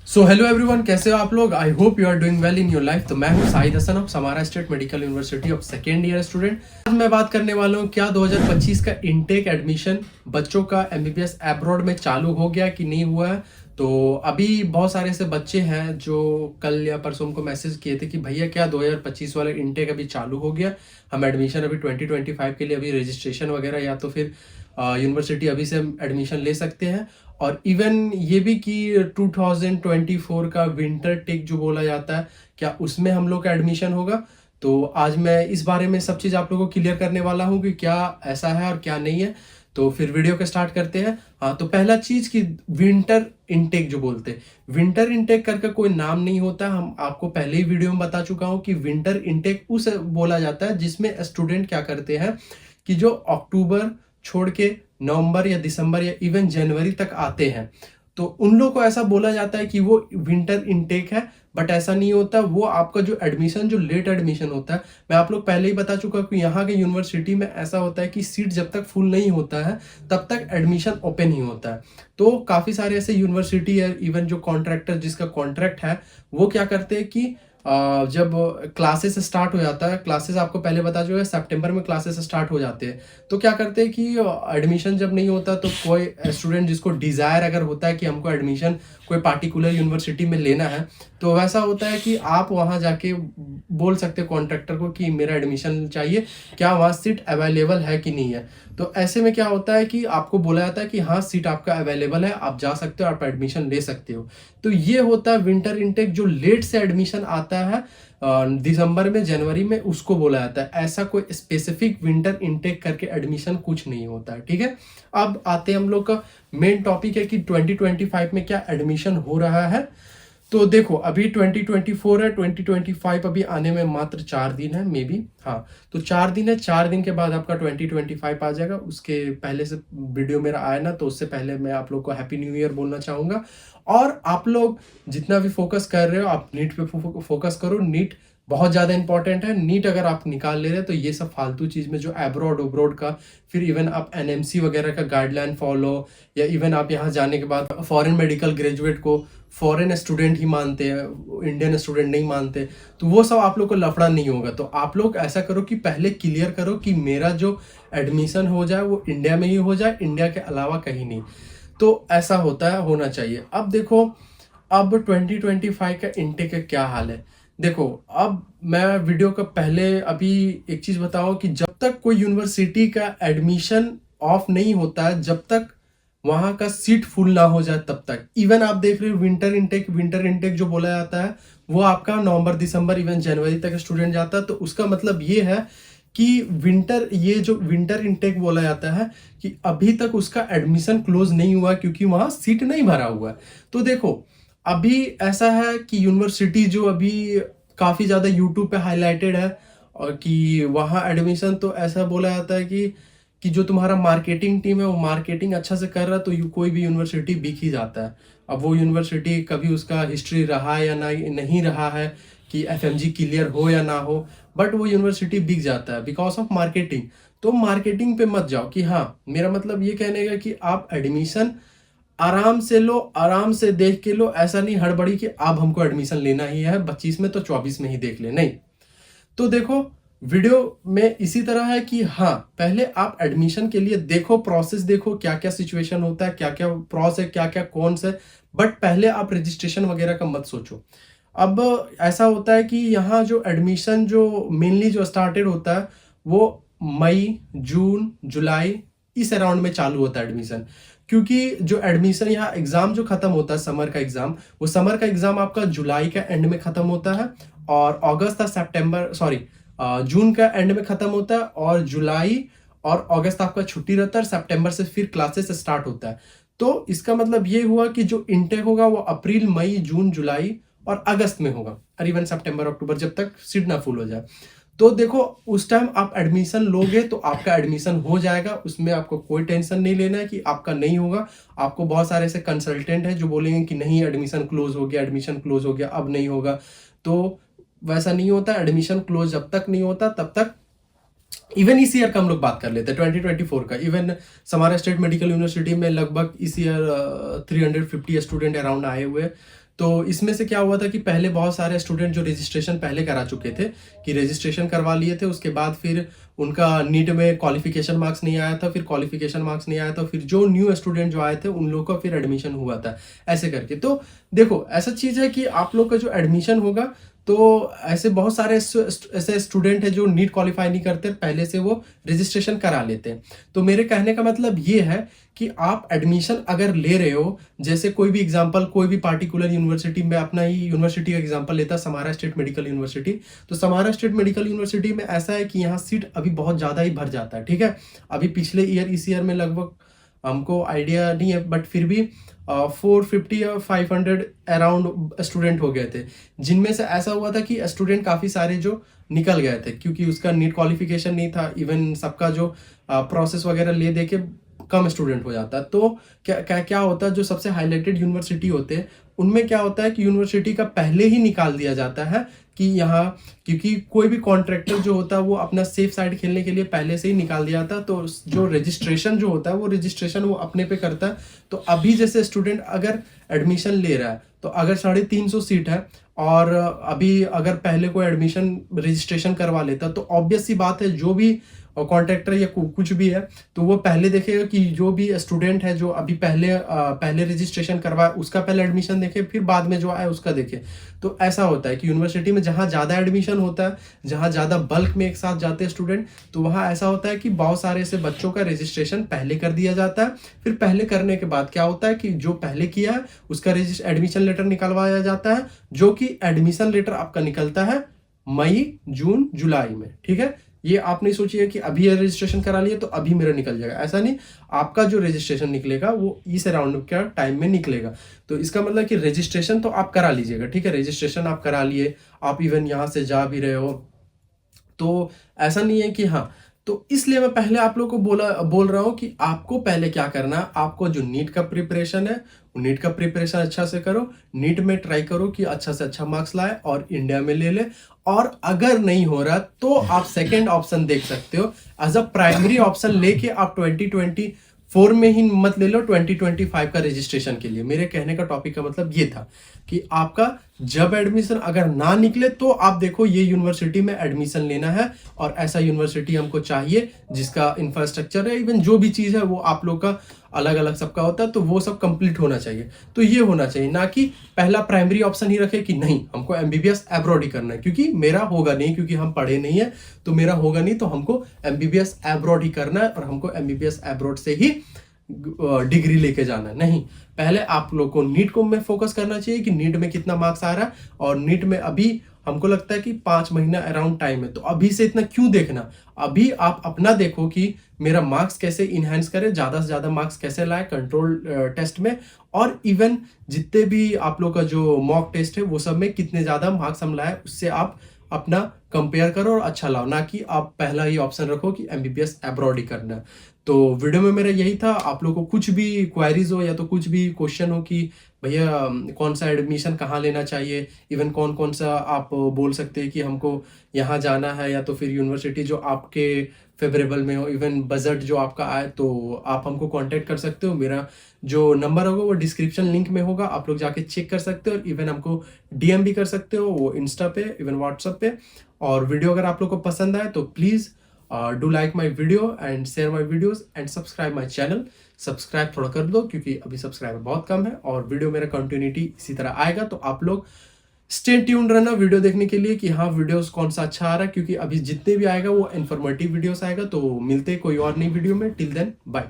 So hello everyone, कैसे हो आप लोग। I hope you are doing well in your life. तो मैं हूं Sahid Hasan of Samara State Medical University of second year student. आज मैं बात करने वाला हूं क्या 2025 का इनटेक एडमिशन बच्चों का एमबीबीएस अब्रॉड में चालू हो गया कि नहीं हुआ है। तो अभी बहुत सारे ऐसे बच्चे हैं जो कल या परसों को मैसेज किए थे कि भैया क्या 2025 वाला इनटेक अभी चालू हो गया, हम एडमिशन अभी 2025 के लिए अभी रजिस्ट्रेशन वगैरह या तो फिर यूनिवर्सिटी अभी से हम एडमिशन ले सकते हैं। और इवन ये भी कि 2024 का विंटर टेक जो बोला जाता है, क्या उसमें हम लोग का एडमिशन होगा। तो आज मैं इस बारे में सब चीज़ आप लोगों को क्लियर करने वाला हूँ कि क्या ऐसा है और क्या नहीं है। तो फिर वीडियो को स्टार्ट करते हैं। हाँ, तो पहला चीज़ कि विंटर इनटेक जो बोलते हैं, विंटर इनटेक करके कोई नाम नहीं होता। हम आपको पहले ही वीडियो में बता चुका हूँ कि विंटर इनटेक उस बोला जाता है जिसमें स्टूडेंट क्या करते हैं कि जो अक्टूबर छोड़ के नवंबर या दिसंबर या इवन जनवरी तक आते हैं, तो उन लोगों को ऐसा बोला जाता है कि वो विंटर इनटेक है। बट ऐसा नहीं होता। वो आपका जो एडमिशन, जो लेट एडमिशन होता है, मैं आप लोग पहले ही बता चुका कि यहाँ के यूनिवर्सिटी में ऐसा होता है कि सीट जब तक फुल नहीं होता है तब तक एडमिशन ओपन ही होता है। तो काफ़ी सारे ऐसे यूनिवर्सिटी है, इवन जो कॉन्ट्रैक्टर जिसका कॉन्ट्रैक्ट है, वो क्या करते हैं कि जब क्लासेस स्टार्ट हो जाता है, क्लासेस आपको पहले बता चुका है सितंबर में क्लासेस स्टार्ट हो जाते हैं, तो क्या करते हैं कि एडमिशन जब नहीं होता तो कोई स्टूडेंट जिसको डिज़ायर अगर होता है कि हमको एडमिशन कोई पार्टिकुलर यूनिवर्सिटी में लेना है, तो वैसा होता है कि आप वहाँ जाके बोल सकते हो कॉन्ट्रैक्टर को कि मेरा एडमिशन चाहिए, क्या वहाँ सीट अवेलेबल है कि नहीं है। तो ऐसे में क्या होता है कि आपको बोला जाता है कि हाँ सीट आपका अवेलेबल है, आप जा सकते हो, आप एडमिशन ले सकते हो। तो ये होता है विंटर इनटेक। जो लेट से एडमिशन आता है दिसंबर में, जनवरी में, उसको बोला जाता है। ऐसा कोई स्पेसिफिक विंटर इनटेक करके एडमिशन कुछ नहीं होता है, ठीक है। अब आते हैं हम लोग का मेन टॉपिक है कि 2025 में क्या एडमिशन हो रहा है। तो देखो अभी 2024 है, 2025 अभी आने में मात्र 4 दिन है, मे बी। हाँ, तो 4 दिन है, 4 दिन के बाद आपका 2025 आ जाएगा। उसके पहले से वीडियो मेरा आया ना, तो उससे पहले मैं आप लोग को हैप्पी न्यू ईयर बोलना चाहूँगा। और आप लोग जितना भी फोकस कर रहे हो, आप नीट पे फोकस करो। नीट बहुत ज़्यादा इंपॉर्टेंट है। नीट अगर आप निकाल ले रहे हैं तो ये सब फालतू चीज़ में जो एब्रॉड का, फिर इवन आप एनएमसी वगैरह का गाइडलाइन फॉलो, या इवन आप यहाँ जाने के बाद फॉरेन मेडिकल ग्रेजुएट को फॉरेन स्टूडेंट ही मानते हैं, इंडियन स्टूडेंट नहीं मानते, तो वो सब आप लोग को लफड़ा नहीं होगा। तो आप लोग ऐसा करो कि पहले क्लियर करो कि मेरा जो एडमिशन हो जाए वो इंडिया में ही हो जाए, इंडिया के अलावा कहीं नहीं। तो ऐसा होता है, होना चाहिए। अब देखो, अब 2025 का इनटेक का क्या हाल है। देखो, अब मैं वीडियो का पहले अभी एक चीज़ बताऊं कि जब तक कोई यूनिवर्सिटी का एडमिशन ऑफ नहीं होता है, जब तक वहाँ का सीट फुल ना हो जाए तब तक, इवन आप देख रहे हो विंटर इनटेक जो बोला जाता है वो आपका नवंबर, दिसंबर, इवन जनवरी तक स्टूडेंट जाता है। तो उसका मतलब ये है कि ये जो विंटर इनटेक बोला जाता है कि अभी तक उसका एडमिशन क्लोज नहीं हुआ क्योंकि वहाँ सीट नहीं भरा हुआ है। तो देखो, अभी ऐसा है कि यूनिवर्सिटी जो अभी काफ़ी ज़्यादा यूट्यूब पे हाईलाइटेड है, और कि वहाँ एडमिशन, तो ऐसा बोला जाता है कि जो तुम्हारा मार्केटिंग टीम है वो मार्केटिंग अच्छा से कर रहा है, तो कोई भी यूनिवर्सिटी बिक ही जाता है। अब वो यूनिवर्सिटी कभी उसका हिस्ट्री रहा है या नहीं रहा है, कि एफएमजी क्लियर हो या ना हो, बट वो यूनिवर्सिटी बिक जाता है बिकॉज ऑफ मार्केटिंग। तो मार्केटिंग पे मत जाओ। कि हाँ, मेरा मतलब ये कहने का कि आप एडमिशन आराम से लो, आराम से देख के लो। ऐसा नहीं हड़बड़ी कि अब हमको एडमिशन लेना ही है 25 में तो 24 में ही देख ले, नहीं। तो देखो, वीडियो में इसी तरह है कि हाँ, पहले आप एडमिशन के लिए देखो, प्रोसेस देखो, क्या क्या सिचुएशन होता है, क्या क्या प्रोसेस है, क्या क्या कौन है। बट पहले आप रजिस्ट्रेशन वगैरह का मत सोचो। अब ऐसा होता है कि यहाँ जो एडमिशन जो मेनली जो स्टार्टेड होता है वो मई, जून, जुलाई, इस अराउंड में चालू होता है एडमिशन। क्योंकि जो एडमिशन यहाँ एग्जाम जो खत्म होता है, समर का एग्जाम, वो समर का एग्जाम आपका जुलाई का एंड में खत्म होता है, और अगस्त, सितंबर, सॉरी, जून का एंड में खत्म होता है, और जुलाई और अगस्त आपका छुट्टी रहता है, सितंबर से फिर क्लासेस स्टार्ट होता है। तो इसका मतलब ये हुआ कि जो इनटेक होगा वो अप्रैल, मई, जून, जुलाई और अगस्त में होगा, और इवन सितंबर, अक्टूबर, जब तक सीट ना फुल हो जाए। तो देखो, उस टाइम आप एडमिशन लोगे तो आपका एडमिशन हो जाएगा, उसमें आपको कोई टेंशन नहीं लेना है कि आपका नहीं होगा। आपको बहुत सारे ऐसे कंसल्टेंट हैं जो बोलेंगे कि नहीं, एडमिशन क्लोज हो गया, एडमिशन क्लोज हो गया, अब नहीं होगा। तो वैसा नहीं होता। एडमिशन क्लोज जब तक नहीं होता तब तक, इवन इस ईयर का हम लोग बात कर लेते हैं 2024 का, even Samara State Medical University में लगभग इस ईयर 350 स्टूडेंट अराउंड आए हुए हैं। तो इसमें से क्या हुआ था कि पहले बहुत सारे स्टूडेंट जो रजिस्ट्रेशन पहले करा चुके थे, कि रजिस्ट्रेशन करवा लिए थे, उसके बाद फिर उनका नीट में क्वालिफिकेशन मार्क्स नहीं आया था, फिर क्वालिफिकेशन मार्क्स नहीं आया था, फिर जो न्यू स्टूडेंट जो आए थे उन लोगों का फिर एडमिशन हुआ था, ऐसे करके। तो देखो ऐसा चीज़ है कि आप लोग का जो एडमिशन होगा, तो ऐसे बहुत सारे ऐसे स्टूडेंट हैं जो नीट क्वालिफाई नहीं करते, पहले से वो रजिस्ट्रेशन करा लेते हैं। तो मेरे कहने का मतलब ये है कि आप एडमिशन अगर ले रहे हो, जैसे कोई भी एग्जांपल, कोई भी पार्टिकुलर यूनिवर्सिटी में, अपना ही यूनिवर्सिटी का एग्जांपल लेता, समारा स्टेट मेडिकल यूनिवर्सिटी। तो समारा स्टेट मेडिकल यूनिवर्सिटी में ऐसा है कि यहाँ सीट अभी बहुत ज़्यादा ही भर जाता है, ठीक है। अभी पिछले ईयर, इस ईयर में लगभग हमको आइडिया नहीं है, बट फिर भी 450 या 500 अराउंड स्टूडेंट हो गए थे, जिनमें से ऐसा हुआ था कि स्टूडेंट काफ़ी सारे जो निकल गए थे, क्योंकि उसका नीट क्वालिफिकेशन नहीं था। इवन सबका जो प्रोसेस वगैरह ले दे के कम स्टूडेंट हो जाता है। तो क्या होता है, जो सबसे हाईलाइटेड यूनिवर्सिटी होते हैं उनमें क्या होता है कि यूनिवर्सिटी का पहले ही निकाल दिया जाता है कि यहाँ, क्योंकि कोई भी कॉन्ट्रैक्टर जो होता है वो अपना सेफ साइड खेलने के लिए पहले से ही निकाल दिया था। तो जो रजिस्ट्रेशन जो होता है वो रजिस्ट्रेशन वो अपने पे करता है। तो अभी जैसे स्टूडेंट अगर एडमिशन ले रहा है, तो अगर 350 सीट है और अभी अगर पहले कोई एडमिशन रजिस्ट्रेशन करवा लेता, तो ऑब्वियस सी बात है जो भी कॉन्ट्रैक्टर या कुछ भी है, तो वो पहले देखेगा कि जो भी स्टूडेंट है जो अभी पहले रजिस्ट्रेशन करवाए उसका पहले एडमिशन देखे, फिर बाद में जो आए उसका देखे। तो ऐसा होता है कि यूनिवर्सिटी में जहाँ ज़्यादा एडमिशन होता है, जहाँ ज़्यादा बल्क में एक साथ जाते हैं स्टूडेंट, तो वहाँ ऐसा होता है कि बहुत सारे ऐसे बच्चों का रजिस्ट्रेशन पहले कर दिया जाता है। फिर पहले करने के बाद क्या होता है कि जो पहले किया है उसका एडमिशन लेटर निकलवाया जाता है, जो कि एडमिशन लेटर आपका निकलता है मई, जून, जुलाई में, ठीक है। ये आप नहीं सोचिए कि अभी रजिस्ट्रेशन करा लिया तो अभी मेरा निकल जाएगा, ऐसा नहीं। आपका जो रजिस्ट्रेशन निकलेगा वो इस अराउंड का टाइम में निकलेगा। तो इसका मतलब कि रजिस्ट्रेशन तो आप करा लीजिएगा, ठीक है। रजिस्ट्रेशन आप करा लिए, आप इवन यहाँ से जा भी रहे हो, तो ऐसा नहीं है कि हाँ। तो इसलिए मैं पहले आप लोग को बोल रहा हूँ कि आपको पहले क्या करना है, आपको जो नीट का प्रिपरेशन है, नीट का प्रिपरेशन अच्छा से करो, नीट में ट्राई करो कि अच्छा से अच्छा मार्क्स लाए और इंडिया में ले ले। और अगर नहीं हो रहा तो आप सेकेंड ऑप्शन देख सकते हो, एज अ प्राइमरी ऑप्शन लेके आप 2024 में ही मत ले लो 2025 का रजिस्ट्रेशन के लिए। मेरे कहने का टॉपिक का मतलब ये था कि आपका जब एडमिशन अगर ना निकले तो आप देखो ये यूनिवर्सिटी में एडमिशन लेना है, और ऐसा यूनिवर्सिटी हमको चाहिए जिसका इंफ्रास्ट्रक्चर है, इवन जो भी चीज़ है वो आप लोग का अलग अलग सबका होता है, तो वो सब कंप्लीट होना चाहिए। तो ये होना चाहिए, ना कि पहला प्राइमरी ऑप्शन ही रखे कि नहीं हमको एमबीबीएस अब्रॉड ही करना है, क्योंकि मेरा होगा नहीं, क्योंकि हम पढ़े नहीं है, तो मेरा होगा नहीं, तो हमको एमबीबीएस अब्रॉड ही करना है और हमको एमबीबीएस अब्रॉड से ही डिग्री लेके जाना है। नहीं, पहले आप लोग को नीट को में फोकस करना चाहिए कि नीट में कितना मार्क्स आ रहा है, और नीट में अभी हमको लगता है कि 5 महीना अराउंड टाइम है, तो अभी से इतना क्यों देखना। अभी आप अपना देखो कि मेरा मार्क्स कैसे इनहेंस करे, ज़्यादा से ज़्यादा मार्क्स कैसे लाए कंट्रोल टेस्ट में, और इवन जितने भी आप लोग का जो मॉक टेस्ट है वो सब में कितने ज़्यादा मार्क्स हम लाए, उससे आप अपना कंपेयर करो और अच्छा लाओ, ना कि आप पहला ही ऑप्शन रखो कि एमबीबीएस अब्रॉड ही करना है। तो वीडियो में मेरा यही था। आप लोग को कुछ भी क्वेरीज हो या तो कुछ भी क्वेश्चन हो कि भैया कौन सा एडमिशन कहाँ लेना चाहिए, इवन कौन कौन सा आप बोल सकते हैं कि हमको यहाँ जाना है, या तो फिर यूनिवर्सिटी जो आपके फेवरेबल में हो, इवन बजट जो आपका आए, तो आप हमको कांटेक्ट कर सकते हो। मेरा जो नंबर होगा वो डिस्क्रिप्शन लिंक में होगा, आप लोग जाके चेक कर सकते हो, और इवन हमको डीएम भी कर सकते हो, वो इंस्टा पे, इवन व्हाट्सएप पे। और वीडियो अगर आप लोग को पसंद आए तो please do like my video and share my videos and subscribe my channel. Subscribe थोड़ा कर दो, क्योंकि अभी सब्सक्राइबर बहुत कम है, और वीडियो मेरा कंटिन्यूटी इसी तरह आएगा। तो आप लोग स्टे ट्यून्ड रहना वीडियो देखने के लिए कि हाँ वीडियोस कौन सा अच्छा आ रहा है, क्योंकि अभी जितने भी आएगा वो इन्फॉर्मेटिव वीडियोस आएगा। तो मिलते हैं कोई और नई वीडियो में, टिल देन बाय।